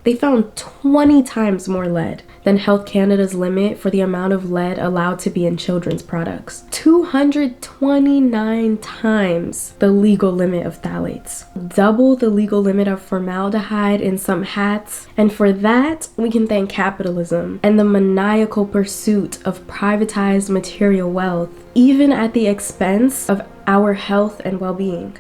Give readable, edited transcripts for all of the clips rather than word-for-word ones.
They found 20 times more lead than Health Canada's limit for the amount of lead allowed to be in children's products. 229 times the legal limit of phthalates. Double the legal limit of formaldehyde in some hats. And for that, we can thank capitalism and the maniacal pursuit of privatized material wealth, even at the expense of our health and well-being.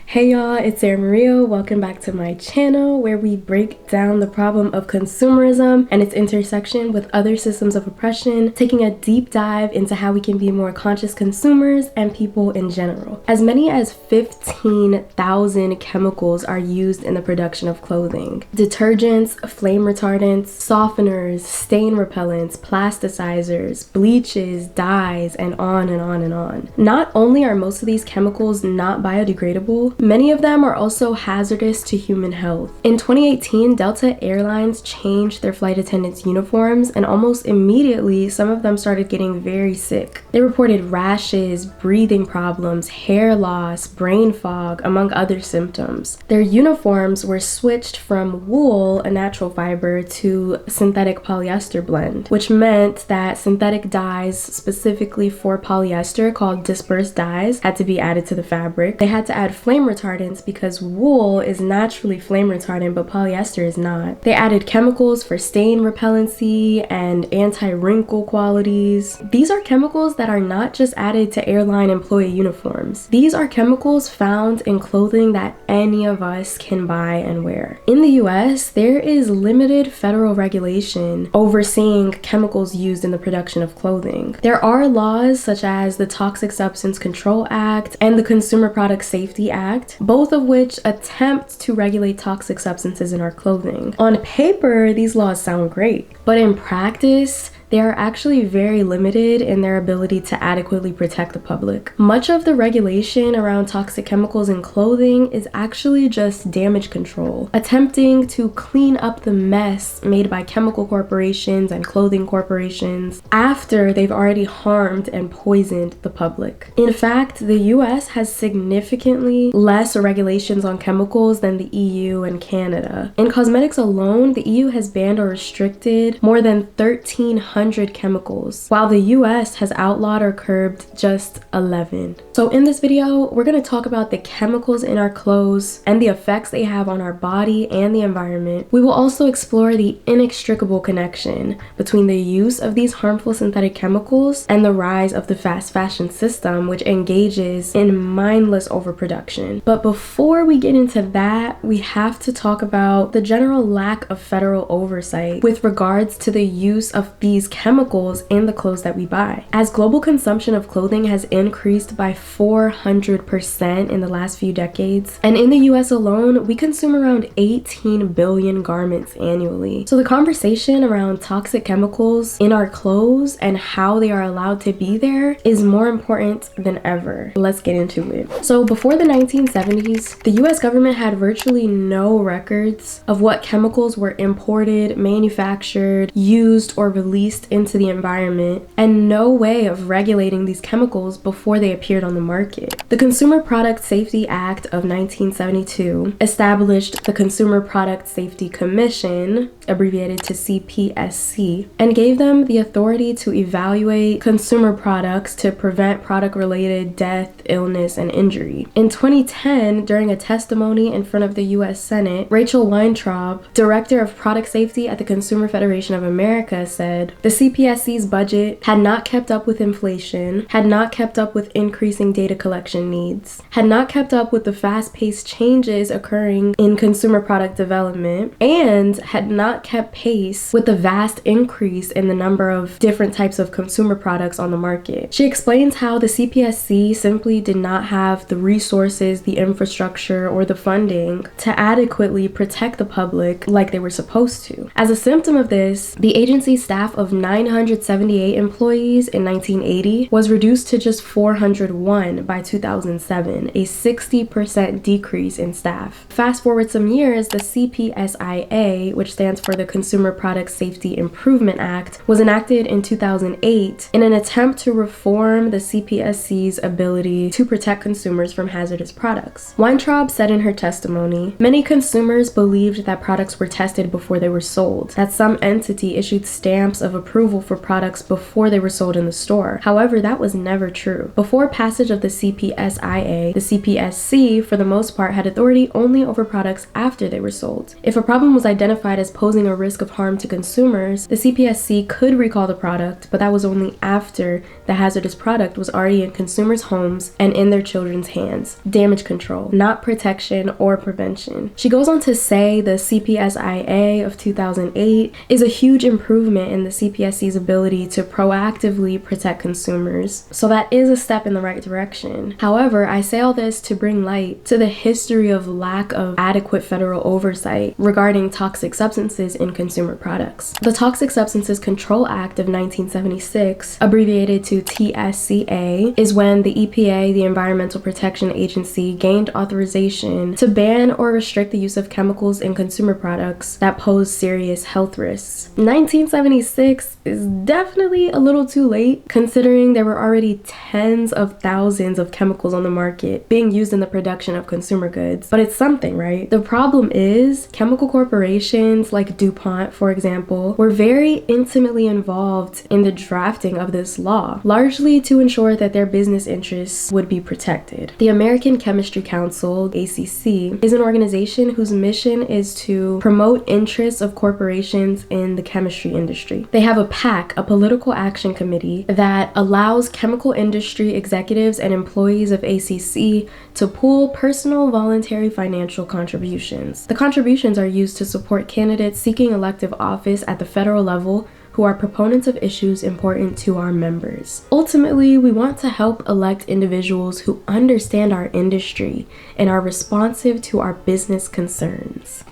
Hey y'all, it's Sarah Maria. Welcome back to my channel where we break down the problem of consumerism and its intersection with other systems of oppression, taking a deep dive into how we can be more conscious consumers and people in general. As many as 15,000 chemicals are used in the production of clothing. Detergents, flame retardants, softeners, stain repellents, plasticizers, bleaches, dyes, and on and on and on. Not only are most of these chemicals not biodegradable, many of them are also hazardous to human health. In 2018, Delta Airlines changed their flight attendants' uniforms, and almost immediately, some of them started getting very sick. They reported rashes, breathing problems, hair loss, brain fog, among other symptoms. Their uniforms were switched from wool, a natural fiber, to synthetic polyester blend, which meant that synthetic dyes specifically for polyester called dispersed dyes had to be added to the fabric. They had to add flame retardants because wool is naturally flame retardant, but polyester is not. They added chemicals for stain repellency and anti-wrinkle qualities. These are chemicals that are not just added to airline employee uniforms. These are chemicals found in clothing that any of us can buy and wear. In the US, there is limited federal regulation overseeing chemicals used in the production of clothing. There are laws such as the Toxic Substance Control Act and the Consumer Product Safety Act, both of which attempt to regulate toxic substances in our clothing. On paper, these laws sound great, but in practice, they are actually very limited in their ability to adequately protect the public. Much of the regulation around toxic chemicals in clothing is actually just damage control, attempting to clean up the mess made by chemical corporations and clothing corporations after they've already harmed and poisoned the public. In fact, the US has significantly less regulations on chemicals than the EU and Canada. In cosmetics alone, the EU has banned or restricted more than 1,300 chemicals, while the US has outlawed or curbed just 11. So in this video, we're going to talk about the chemicals in our clothes and the effects they have on our body and the environment. We will also explore the inextricable connection between the use of these harmful synthetic chemicals and the rise of the fast fashion system, which engages in mindless overproduction. But before we get into that, we have to talk about the general lack of federal oversight with regards to the use of these chemicals in the clothes that we buy. As global consumption of clothing has increased by 400% in the last few decades, and in the US alone, we consume around 18 billion garments annually. So the conversation around toxic chemicals in our clothes and how they are allowed to be there is more important than ever. Let's get into it. So before the 1970s, the US government had virtually no records of what chemicals were imported, manufactured, used, or released into the environment, and no way of regulating these chemicals before they appeared on the market. The Consumer Product Safety Act of 1972 established the Consumer Product Safety Commission, abbreviated to CPSC, and gave them the authority to evaluate consumer products to prevent product-related death, illness, and injury. In 2010, during a testimony in front of the US Senate, Rachel Weintraub, Director of Product Safety at the Consumer Federation of America, said, "The CPSC's budget had not kept up with inflation, had not kept up with increasing data collection needs, had not kept up with the fast-paced changes occurring in consumer product development, and had not kept pace with the vast increase in the number of different types of consumer products on the market." She explains how the CPSC simply did not have the resources, the infrastructure, or the funding to adequately protect the public like they were supposed to. As a symptom of this, the agency's staff of 978 employees in 1980 was reduced to just 401 by 2007, a 60% decrease in staff. Fast forward some years, the CPSIA, which stands for the Consumer Product Safety Improvement Act, was enacted in 2008 in an attempt to reform the CPSC's ability to protect consumers from hazardous products. Weintraub said in her testimony, "Many consumers believed that products were tested before they were sold, that some entity issued stamps of approval for products before they were sold in the store. However, that was never true. Before passage of the CPSIA, the CPSC, for the most part, had authority only over products after they were sold. If a problem was identified as posing a risk of harm to consumers, the CPSC could recall the product, but that was only after the hazardous product was already in consumers' homes and in their children's hands. Damage control, not protection or prevention." She goes on to say the CPSIA of 2008 is a huge improvement in the CPSC's ability to proactively protect consumers. So that is a step in the right direction. However, I say all this to bring light to the history of lack of adequate federal oversight regarding toxic substances in consumer products. The Toxic Substances Control Act of 1976, abbreviated to TSCA, is when the EPA, the Environmental Protection Agency, gained authorization to ban or restrict the use of chemicals in consumer products that pose serious health risks. 1976 is definitely a little too late, considering there were already tens of thousands of chemicals on the market being used in the production of consumer goods. But it's something, right? The problem is, chemical corporations like DuPont, for example, were very intimately involved in the drafting of this law, largely to ensure that their business interests would be protected. The American Chemistry Council, ACC, is an organization whose mission is to promote interests of corporations in the chemistry industry. They have a PAC, a political action committee, that allows chemical industry executives and employees of ACC to pool personal voluntary financial contributions. The contributions are used to support candidates seeking elective office at the federal level who are proponents of issues important to our members. Ultimately, we want to help elect individuals who understand our industry and are responsive to our business concerns.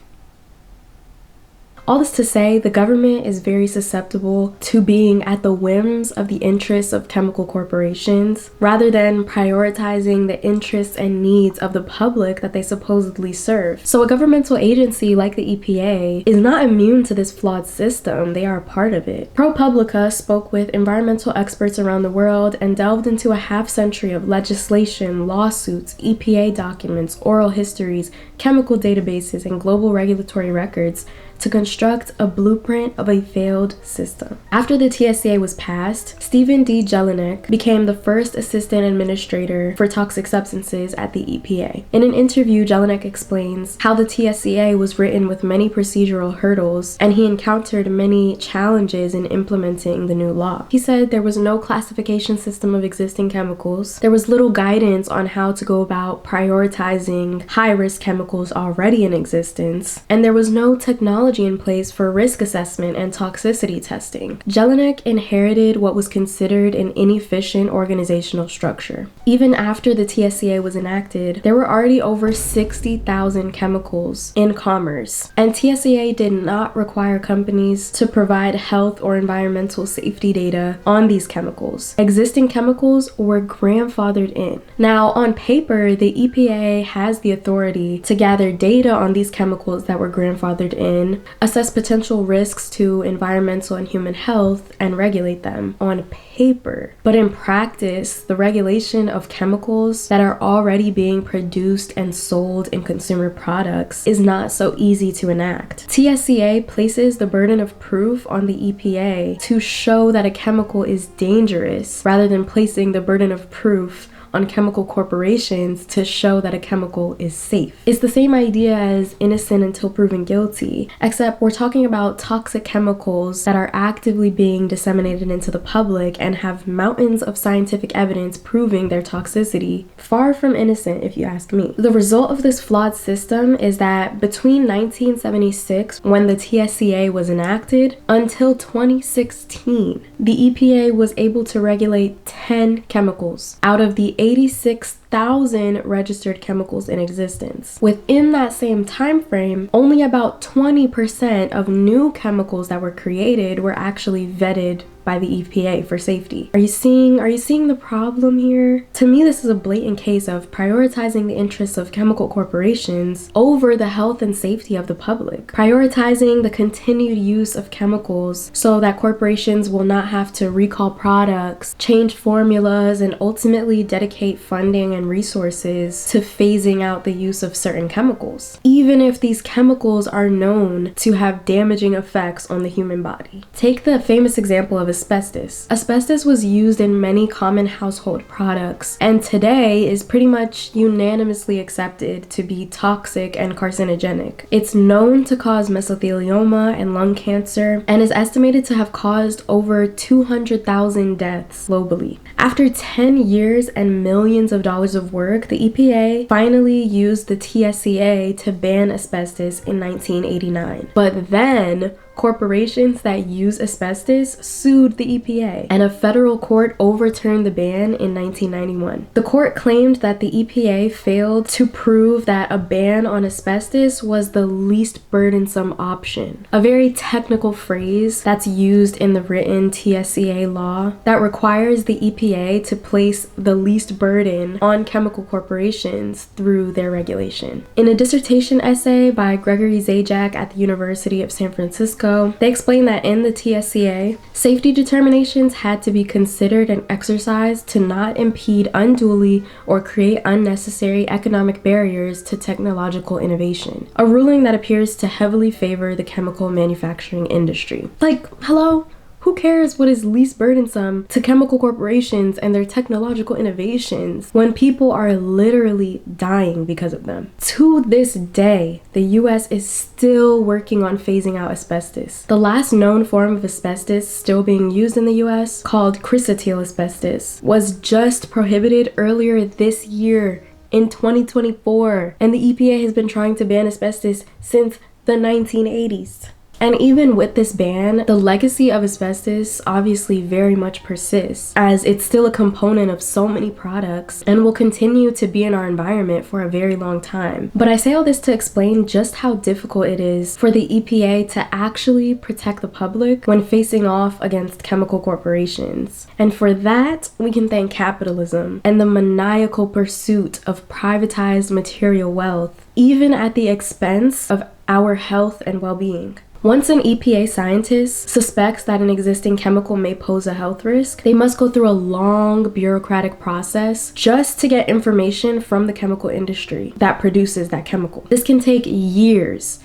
All this to say, the government is very susceptible to being at the whims of the interests of chemical corporations, rather than prioritizing the interests and needs of the public that they supposedly serve. So a governmental agency like the EPA is not immune to this flawed system. They are a part of it. ProPublica spoke with environmental experts around the world and delved into a half-century of legislation, lawsuits, EPA documents, oral histories, chemical databases, and global regulatory records to construct a blueprint of a failed system. After the TSCA was passed, Stephen D. Jelinek became the first assistant administrator for toxic substances at the EPA. In an interview, Jelinek explains how the TSCA was written with many procedural hurdles, and he encountered many challenges in implementing the new law. He said there was no classification system of existing chemicals, there was little guidance on how to go about prioritizing high-risk chemicals already in existence, and there was no technology in place for risk assessment and toxicity testing. Jelinek inherited what was considered an inefficient organizational structure. Even after the TSCA was enacted, there were already over 60,000 chemicals in commerce, and TSCA did not require companies to provide health or environmental safety data on these chemicals. Existing chemicals were grandfathered in. Now, on paper, the EPA has the authority to gather data on these chemicals that were grandfathered in, assess potential risks to environmental and human health, and regulate them on paper. But in practice, the regulation of chemicals that are already being produced and sold in consumer products is not so easy to enact. TSCA places the burden of proof on the EPA to show that a chemical is dangerous, rather than placing the burden of proof on chemical corporations to show that a chemical is safe. It's the same idea as innocent until proven guilty, except we're talking about toxic chemicals that are actively being disseminated into the public and have mountains of scientific evidence proving their toxicity. Far from innocent, if you ask me. The result of this flawed system is that between 1976, when the TSCA was enacted, until 2016, the EPA was able to regulate 10 chemicals out of the 86,000 registered chemicals in existence. Within that same time frame, only about 20% of new chemicals that were created were actually vetted by the EPA for safety. Are you seeing the problem here? To me, this is a blatant case of prioritizing the interests of chemical corporations over the health and safety of the public. Prioritizing the continued use of chemicals so that corporations will not have to recall products, change formulas, and ultimately dedicate funding and resources to phasing out the use of certain chemicals, even if these chemicals are known to have damaging effects on the human body. Take the famous example of asbestos. Asbestos was used in many common household products and today is pretty much unanimously accepted to be toxic and carcinogenic. It's known to cause mesothelioma and lung cancer and is estimated to have caused over 200,000 deaths globally. After 10 years and millions of dollars of work, the EPA finally used the TSCA to ban asbestos in 1989. But then corporations that use asbestos sued the EPA, and a federal court overturned the ban in 1991. The court claimed that the EPA failed to prove that a ban on asbestos was the least burdensome option, a very technical phrase that's used in the written TSCA law that requires the EPA to place the least burden on chemical corporations through their regulation. In a dissertation essay by Gregory Zajac at the University of San Francisco, they explain that in the TSCA, safety determinations had to be considered and exercised to not impede unduly or create unnecessary economic barriers to technological innovation, a ruling that appears to heavily favor the chemical manufacturing industry. Like, hello? Who cares what is least burdensome to chemical corporations and their technological innovations when people are literally dying because of them? To this day, the US is still working on phasing out asbestos. The last known form of asbestos still being used in the US, called chrysotile asbestos, was just prohibited earlier this year in 2024, and the EPA has been trying to ban asbestos since the 1980s. And even with this ban, the legacy of asbestos obviously very much persists, as it's still a component of so many products and will continue to be in our environment for a very long time. But I say all this to explain just how difficult it is for the EPA to actually protect the public when facing off against chemical corporations. And for that, we can thank capitalism and the maniacal pursuit of privatized material wealth, even at the expense of our health and well-being. Once an EPA scientist suspects that an existing chemical may pose a health risk, they must go through a long bureaucratic process just to get information from the chemical industry that produces that chemical. This can take years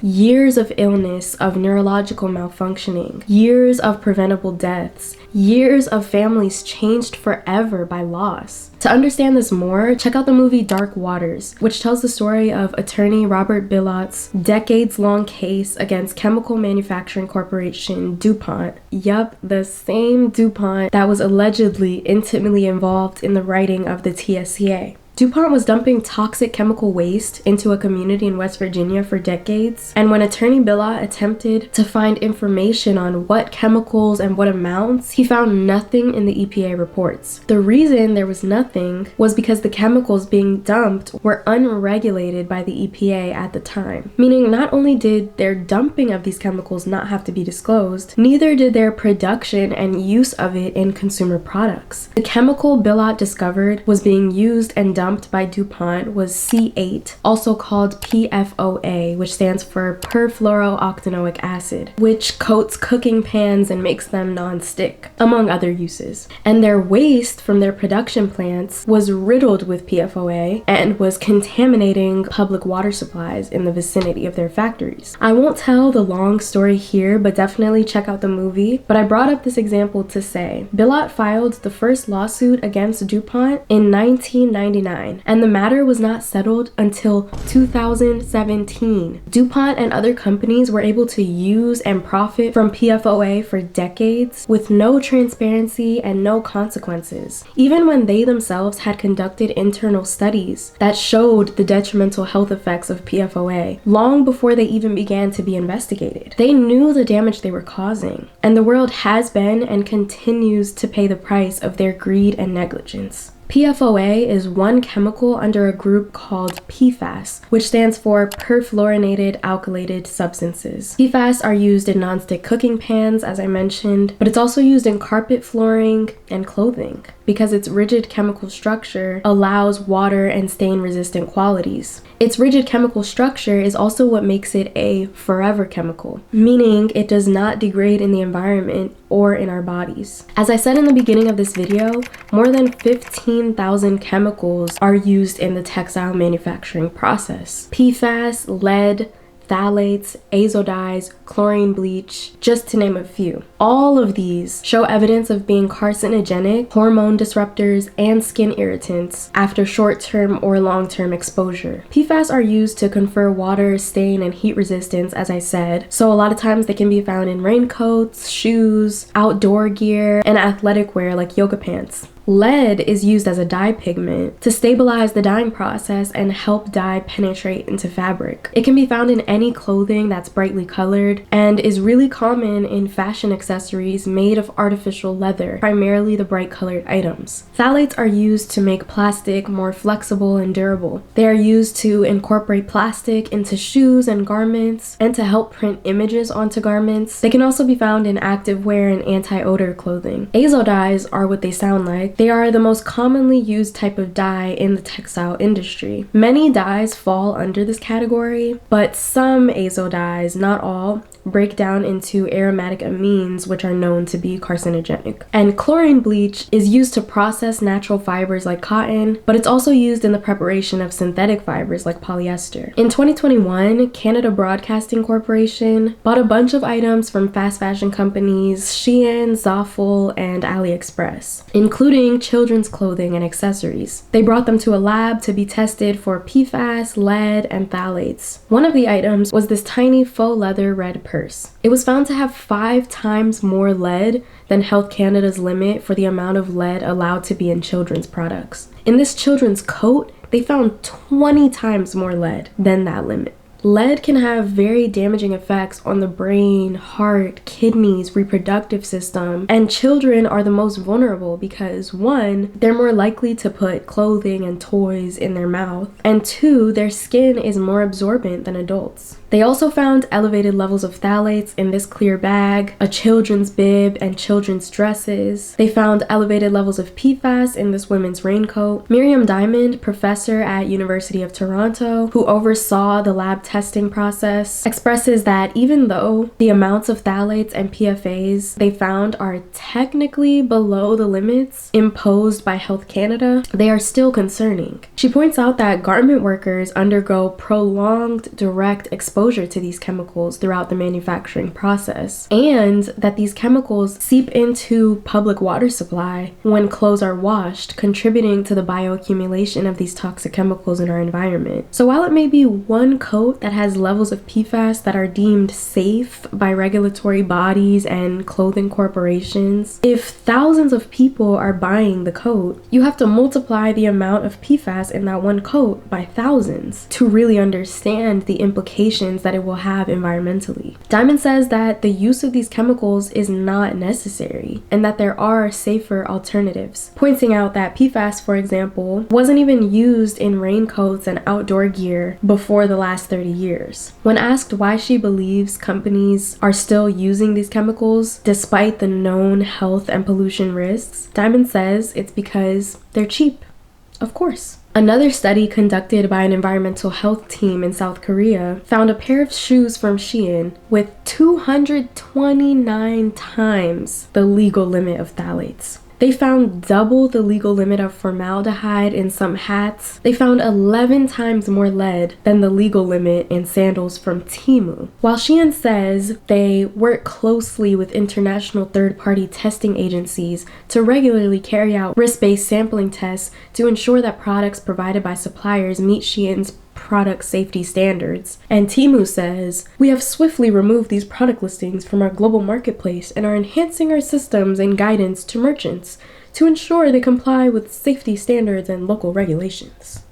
of illness, of neurological malfunctioning, years of preventable deaths, years of families changed forever by loss. To understand this more, check out the movie Dark Waters, which tells the story of attorney Robert Billott's decades-long case against chemical manufacturing corporation DuPont. Yup, the same DuPont that was allegedly intimately involved in the writing of the TSCA. DuPont was dumping toxic chemical waste into a community in West Virginia for decades, and when attorney Billot attempted to find information on what chemicals and what amounts, he found nothing in the EPA reports. The reason there was nothing was because the chemicals being dumped were unregulated by the EPA at the time, meaning not only did their dumping of these chemicals not have to be disclosed, neither did their production and use of it in consumer products. The chemical Billot discovered was being used and dumped by DuPont was C8, also called PFOA, which stands for perfluorooctanoic acid, which coats cooking pans and makes them non-stick, among other uses. And their waste from their production plants was riddled with PFOA and was contaminating public water supplies in the vicinity of their factories. I won't tell the long story here, but definitely check out the movie. But I brought up this example to say, Billot filed the first lawsuit against DuPont in 1999. And the matter was not settled until 2017. DuPont and other companies were able to use and profit from PFOA for decades with no transparency and no consequences, even when they themselves had conducted internal studies that showed the detrimental health effects of PFOA long before they even began to be investigated. They knew the damage they were causing, and the world has been and continues to pay the price of their greed and negligence. PFOA is one chemical under a group called PFAS, which stands for perfluorinated alkylated substances. PFAS are used in nonstick cooking pans, as I mentioned, but it's also used in carpet flooring and clothing because its rigid chemical structure allows water and stain-resistant qualities. Its rigid chemical structure is also what makes it a forever chemical, meaning it does not degrade in the environment or in our bodies. As I said in the beginning of this video, more than 15,000 chemicals are used in the textile manufacturing process. PFAS, lead, phthalates, azodyes, chlorine bleach, just to name a few. All of these show evidence of being carcinogenic, hormone disruptors, and skin irritants after short-term or long-term exposure. PFAS are used to confer water, stain, and heat resistance, as I said, so a lot of times they can be found in raincoats, shoes, outdoor gear, and athletic wear like yoga pants. Lead is used as a dye pigment to stabilize the dyeing process and help dye penetrate into fabric. It can be found in any clothing that's brightly colored and is really common in fashion accessories made of artificial leather, primarily the bright colored items. Phthalates are used to make plastic more flexible and durable. They are used to incorporate plastic into shoes and garments and to help print images onto garments. They can also be found in activewear and anti-odor clothing. Azodyes are what they sound like. They are the most commonly used type of dye in the textile industry. Many dyes fall under this category, but some azodyes, not all, break down into aromatic amines, which are known to be carcinogenic. And chlorine bleach is used to process natural fibers like cotton, but it's also used in the preparation of synthetic fibers like polyester. In 2021, Canada Broadcasting Corporation bought a bunch of items from fast fashion companies Shein, Zaful, and AliExpress, including children's clothing and accessories. They brought them to a lab to be tested for PFAS, lead, and phthalates. One of the items was this tiny faux leather red purse. It was found to have 5 times more lead than Health Canada's limit for the amount of lead allowed to be in children's products. In this children's coat, they found 20 times more lead than that limit. Lead can have very damaging effects on the brain, heart, kidneys, reproductive system, and children are the most vulnerable because 1, they're more likely to put clothing and toys in their mouth, and 2, their skin is more absorbent than adults. They also found elevated levels of phthalates in this clear bag, a children's bib, and children's dresses. They found elevated levels of PFAS in this women's raincoat. Miriam Diamond, professor at University of Toronto, who oversaw the lab testing process, expresses that even though the amounts of phthalates and PFAS they found are technically below the limits imposed by Health Canada, they are still concerning. She points out that garment workers undergo prolonged direct exposure to these chemicals throughout the manufacturing process, and that these chemicals seep into public water supply when clothes are washed, contributing to the bioaccumulation of these toxic chemicals in our environment. So while it may be one coat that has levels of PFAS that are deemed safe by regulatory bodies and clothing corporations, if thousands of people are buying the coat, you have to multiply the amount of PFAS in that one coat by thousands to really understand the implications that it will have environmentally. Diamond says that the use of these chemicals is not necessary and that there are safer alternatives, pointing out that PFAS, for example, wasn't even used in raincoats and outdoor gear before the last 30 years. When asked why she believes companies are still using these chemicals despite the known health and pollution risks, Diamond says it's because they're cheap. Of course. Another study conducted by an environmental health team in South Korea found a pair of shoes from Shein with 229 times the legal limit of phthalates. They found double the legal limit of formaldehyde in some hats. They found 11 times more lead than the legal limit in sandals from Temu. While Shein says they work closely with international third-party testing agencies to regularly carry out risk-based sampling tests to ensure that products provided by suppliers meet Shein's product safety standards. And Temu says, we have swiftly removed these product listings from our global marketplace and are enhancing our systems and guidance to merchants to ensure they comply with safety standards and local regulations.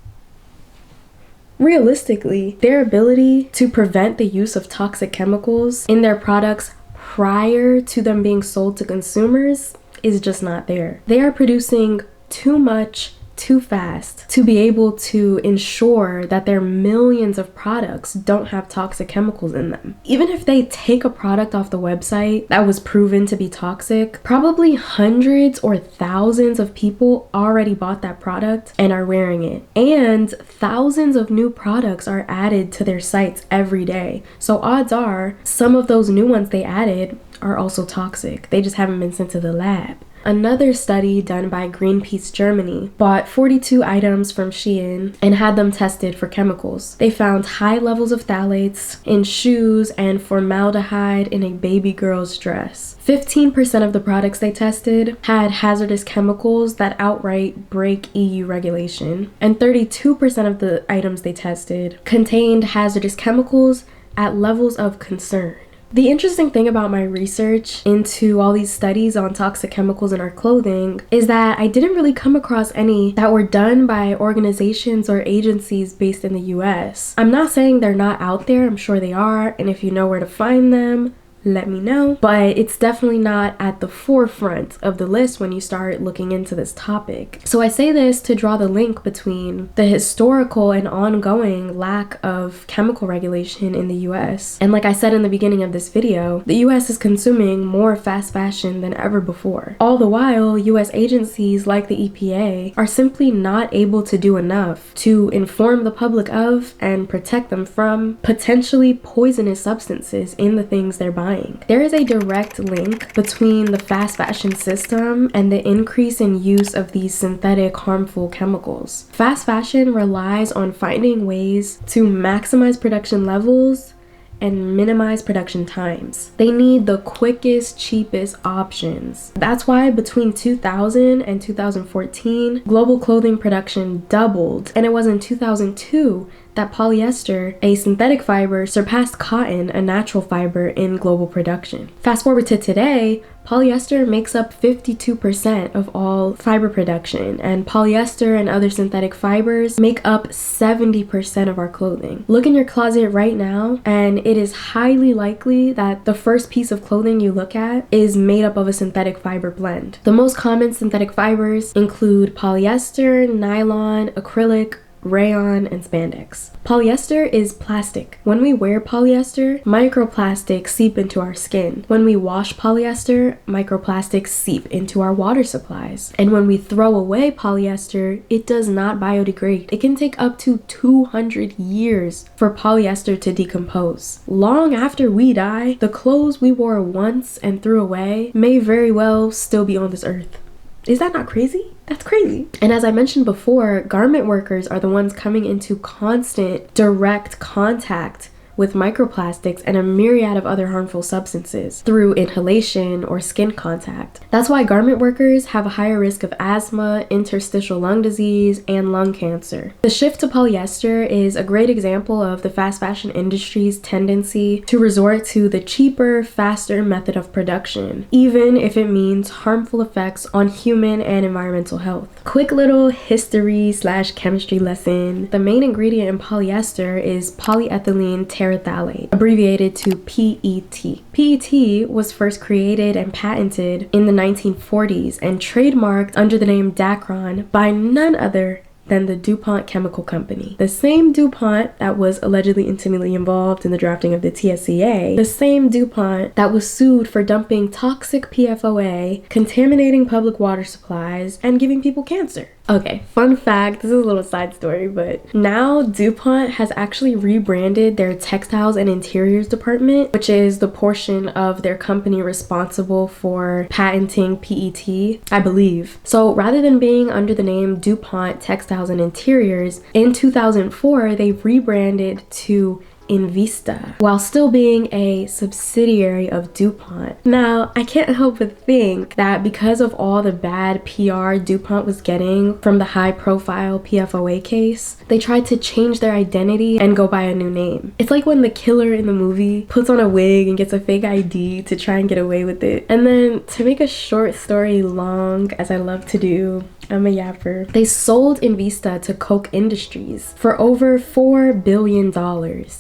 Realistically, their ability to prevent the use of toxic chemicals in their products prior to them being sold to consumers is just not there. They are producing too much too fast to be able to ensure that their millions of products don't have toxic chemicals in them. Even if they take a product off the website that was proven to be toxic, probably hundreds or thousands of people already bought that product and are wearing it. And thousands of new products are added to their sites every day. So odds are some of those new ones they added are also toxic. They just haven't been sent to the lab. Another study done by Greenpeace Germany bought 42 items from Shein and had them tested for chemicals. They found high levels of phthalates in shoes and formaldehyde in a baby girl's dress. 15% of the products they tested had hazardous chemicals that outright break EU regulation, and 32% of the items they tested contained hazardous chemicals at levels of concern. The interesting thing about my research into all these studies on toxic chemicals in our clothing is that I didn't really come across any that were done by organizations or agencies based in the US. I'm not saying they're not out there, I'm sure they are, and if you know where to find them, let me know, but it's definitely not at the forefront of the list when you start looking into this topic. So I say this to draw the link between the historical and ongoing lack of chemical regulation in the US. And like I said in the beginning of this video, the US is consuming more fast fashion than ever before. All the while, US agencies like the EPA are simply not able to do enough to inform the public of and protect them from potentially poisonous substances in the things they're buying. There is a direct link between the fast fashion system and the increase in use of these synthetic harmful chemicals. Fast fashion relies on finding ways to maximize production levels and minimize production times. They need the quickest, cheapest options. That's why between 2000 and 2014, global clothing production doubled, and it was in 2002 that polyester, a synthetic fiber, surpassed cotton, a natural fiber, in global production. Fast forward to today, polyester makes up 52% of all fiber production, and polyester and other synthetic fibers make up 70% of our clothing. Look in your closet right now, and it is highly likely that the first piece of clothing you look at is made up of a synthetic fiber blend. The most common synthetic fibers include polyester, nylon, acrylic, rayon, and spandex. Polyester is plastic. When we wear polyester, microplastics seep into our skin. When we wash polyester, microplastics seep into our water supplies. And when we throw away polyester, it does not biodegrade. It can take up to 200 years for polyester to decompose. Long after we die, the clothes we wore once and threw away may very well still be on this earth. Is that not crazy? That's crazy. And as I mentioned before, garment workers are the ones coming into constant direct contact with microplastics and a myriad of other harmful substances through inhalation or skin contact. That's why garment workers have a higher risk of asthma, interstitial lung disease, and lung cancer. The shift to polyester is a great example of the fast fashion industry's tendency to resort to the cheaper, faster method of production, even if it means harmful effects on human and environmental health. Quick little history/chemistry lesson. The main ingredient in polyester is polyethylene terephthalate, abbreviated to PET. PET was first created and patented in the 1940s and trademarked under the name Dacron by none other than the DuPont Chemical Company. The same DuPont that was allegedly intimately involved in the drafting of the TSCA, the same DuPont that was sued for dumping toxic PFOA, contaminating public water supplies, and giving people cancer. Okay, fun fact, this is a little side story, but now DuPont has actually rebranded their textiles and interiors department, which is the portion of their company responsible for patenting PET, I believe. So rather than being under the name DuPont Textiles and Interiors, in 2004, they rebranded to Invista, while still being a subsidiary of DuPont. Now, I can't help but think that because of all the bad PR DuPont was getting from the high-profile PFOA case, they tried to change their identity and go by a new name. It's like when the killer in the movie puts on a wig and gets a fake ID to try and get away with it. And then, to make a short story long, as I love to do, I'm a yapper, they sold Invista to Koch Industries for over $4 billion.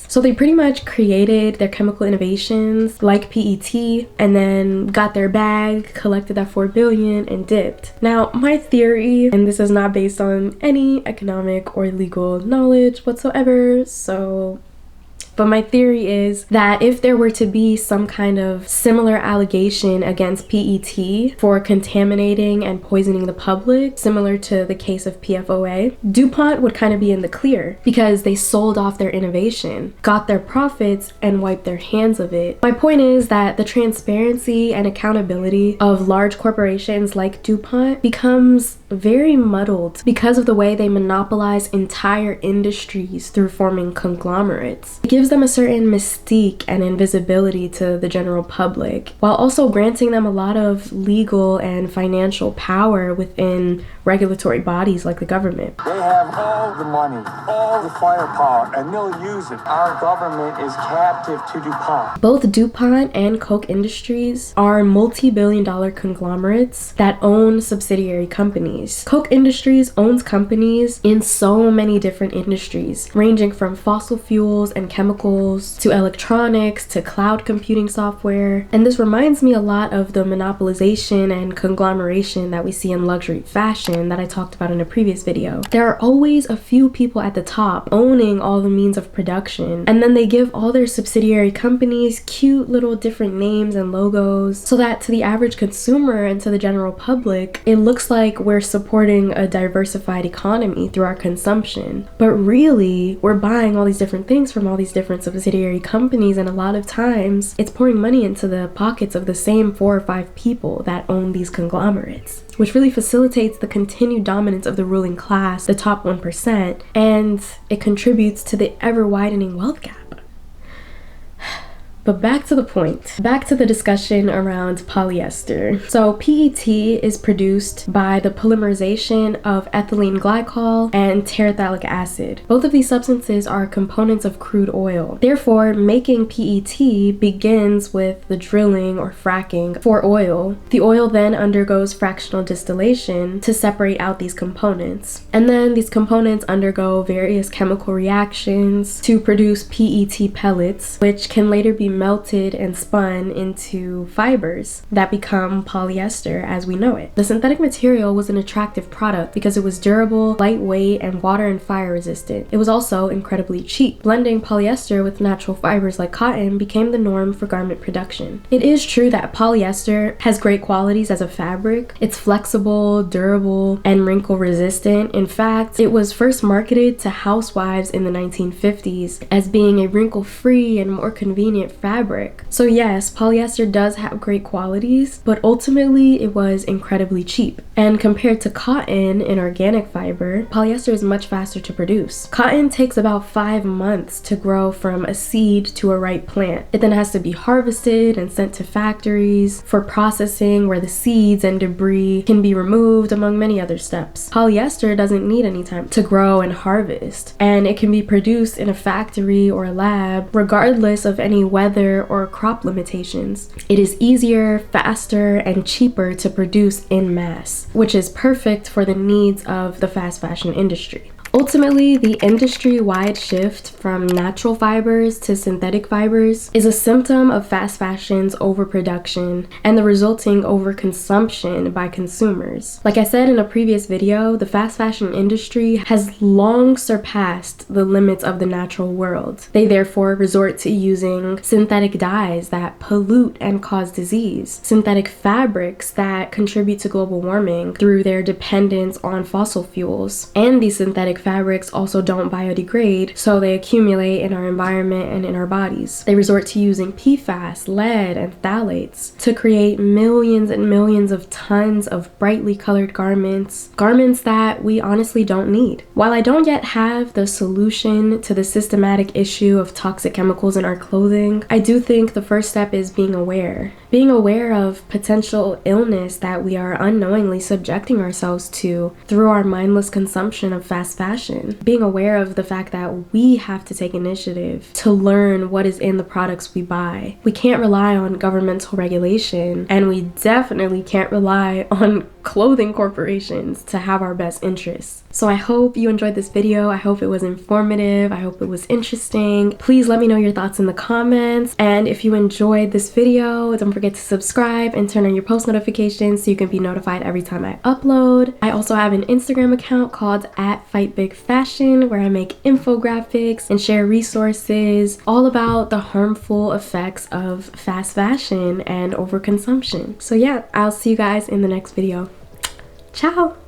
So So they pretty much created their chemical innovations like PET and then got their bag, collected that 4 billion and dipped. Now, my theory, and this is not based on any economic or legal knowledge whatsoever, but my theory is that if there were to be some kind of similar allegation against PET for contaminating and poisoning the public, similar to the case of PFOA, DuPont would kind of be in the clear because they sold off their innovation, got their profits, and wiped their hands of it. My point is that the transparency and accountability of large corporations like DuPont becomes very muddled because of the way they monopolize entire industries through forming conglomerates. It gives them a certain mystique and invisibility to the general public, while also granting them a lot of legal and financial power within regulatory bodies like the government. They have all the money, all the firepower, and they'll use it. Our government is captive to DuPont. Both DuPont and Koch Industries are multi-billion-dollar conglomerates that own subsidiary companies. Koch Industries owns companies in so many different industries, ranging from fossil fuels and chemicals to electronics to cloud computing software. And this reminds me a lot of the monopolization and conglomeration that we see in luxury fashion that I talked about in a previous video. There are always a few people at the top owning all the means of production, and then they give all their subsidiary companies cute little different names and logos so that to the average consumer and to the general public, it looks like we're supporting a diversified economy through our consumption. But really, we're buying all these different things from all these different subsidiary companies, and a lot of times it's pouring money into the pockets of the same 4 or 5 people that own these conglomerates, which really facilitates the continued dominance of the ruling class, the top 1%, and it contributes to the ever-widening wealth gap. But back to the point, back to the discussion around polyester. So PET is produced by the polymerization of ethylene glycol and terephthalic acid. Both of these substances are components of crude oil. Therefore, making PET begins with the drilling or fracking for oil. The oil then undergoes fractional distillation to separate out these components. And then these components undergo various chemical reactions to produce PET pellets, which can later be melted and spun into fibers that become polyester as we know it. The synthetic material was an attractive product because it was durable, lightweight, and water and fire resistant. It was also incredibly cheap. Blending polyester with natural fibers like cotton became the norm for garment production. It is true that polyester has great qualities as a fabric. It's flexible, durable, and wrinkle resistant. In fact, it was first marketed to housewives in the 1950s as being a wrinkle-free and more convenient fabric. So yes, polyester does have great qualities, but ultimately it was incredibly cheap. And compared to cotton, an organic fiber, polyester is much faster to produce. Cotton takes about 5 months to grow from a seed to a ripe plant. It then has to be harvested and sent to factories for processing where the seeds and debris can be removed, among many other steps. Polyester doesn't need any time to grow and harvest, and it can be produced in a factory or a lab regardless of any weather or crop limitations. It is easier, faster, and cheaper to produce in mass, which is perfect for the needs of the fast fashion industry. Ultimately, the industry-wide shift from natural fibers to synthetic fibers is a symptom of fast fashion's overproduction and the resulting overconsumption by consumers. Like I said in a previous video, the fast fashion industry has long surpassed the limits of the natural world. They therefore resort to using synthetic dyes that pollute and cause disease, synthetic fabrics that contribute to global warming through their dependence on fossil fuels, and these synthetic fabrics also don't biodegrade, so they accumulate in our environment and in our bodies. They resort to using PFAS, lead, and phthalates to create millions and millions of tons of brightly colored garments that we honestly don't need. While I don't yet have the solution to the systematic issue of toxic chemicals in our clothing, I do think the first step is being aware. Being aware of potential illness that we are unknowingly subjecting ourselves to through our mindless consumption of fast fashion. Being aware of the fact that we have to take initiative to learn what is in the products we buy. We can't rely on governmental regulation, and we definitely can't rely on clothing corporations to have our best interests. So I hope you enjoyed this video. I hope it was informative. I hope it was interesting. Please let me know your thoughts in the comments. And if you enjoyed this video, don't forget to subscribe and turn on your post notifications so you can be notified every time I upload. I also have an Instagram account called @FightBigFashion where I make infographics and share resources all about the harmful effects of fast fashion and overconsumption. So yeah, I'll see you guys in the next video. Ciao!